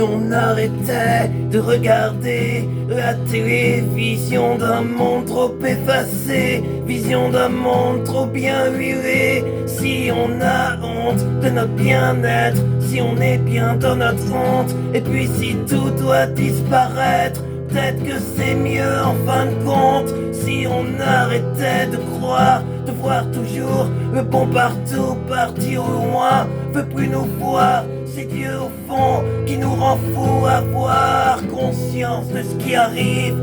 Si on arrêtait de regarder la télévision d'un monde trop effacé, vision d'un monde trop bien huilé. Si on a honte de notre bien-être, si on est bien dans notre honte, et puis si tout doit disparaître, peut-être que c'est mieux en fin de compte. Si on arrêtait de croire, de voir toujours le bon partout, partir au loin, veut plus nous voir. C'est Dieu au fond qui nous rend fous, avoir conscience de ce qui arrive.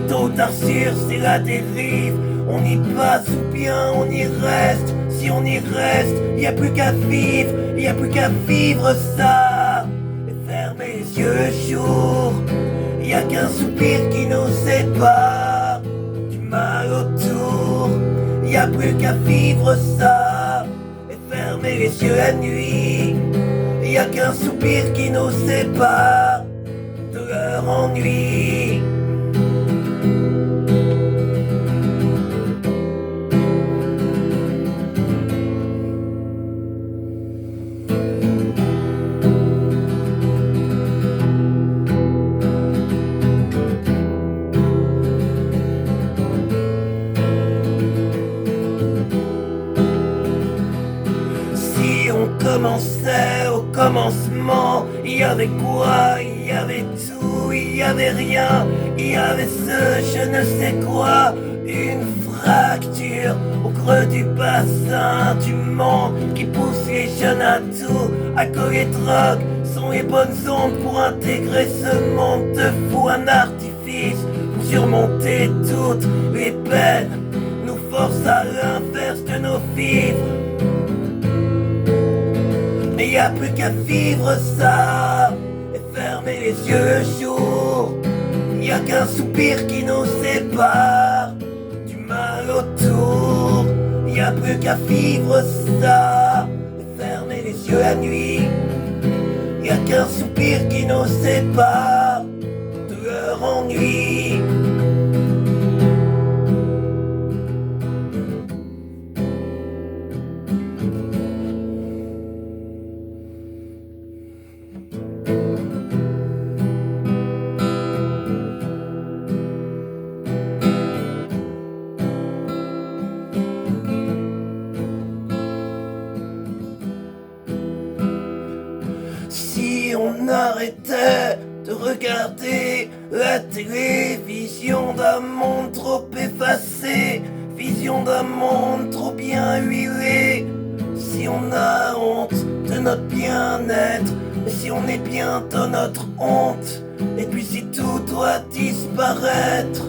Tôt ou tard sûr c'est la dérive. On y passe ou bien on y reste. Si on y reste, y a plus qu'à vivre, y a plus qu'à vivre ça. Et fermer les yeux le jour, y a qu'un soupir qui nous sépare du mal autour. Y a plus qu'à vivre ça. Et fermer les yeux la nuit, y a qu'un soupir qui nous sépare de leur ennui. Commençait au commencement, il y avait quoi, il y avait tout, il y avait rien, il y avait ce je ne sais quoi, une fracture au creux du bassin du monde qui pousse les jeunes à tout, alcool et drogue sont les bonnes ondes pour intégrer ce monde de fou, un artifice pour surmonter toutes les peines, nous force à l'inverse de nos vivres. Y a plus qu'à vivre ça et fermer les yeux le jour. Y a qu'un soupir qui nous sépare du mal autour. Y a plus qu'à vivre ça et fermer les yeux la nuit. Y a qu'un soupir qui nous sépare de leur ennui. Si on arrêtait de regarder la télévision d'un monde trop effacé, vision d'un monde trop bien huilé. Si on a honte de notre bien-être, mais si on est bien dans notre honte, et puis si tout doit disparaître.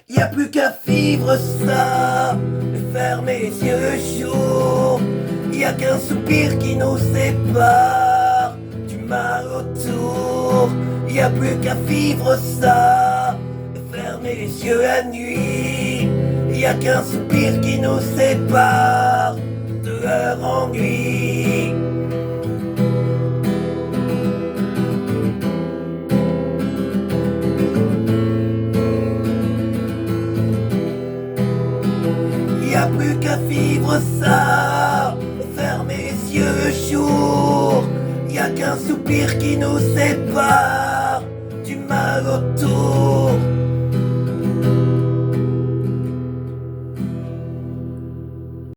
Y a plus qu'à vivre ça, et fermer les yeux le jour. Y a qu'un soupir qui nous sépare du mal autour. Y a plus qu'à vivre ça, et fermer les yeux la nuit. Y a qu'un soupir qui nous sépare de leur ennui. Y a plus qu'à vivre ça, et fermer les yeux le jour. Y a qu'un soupir qui nous sépare du mal autour.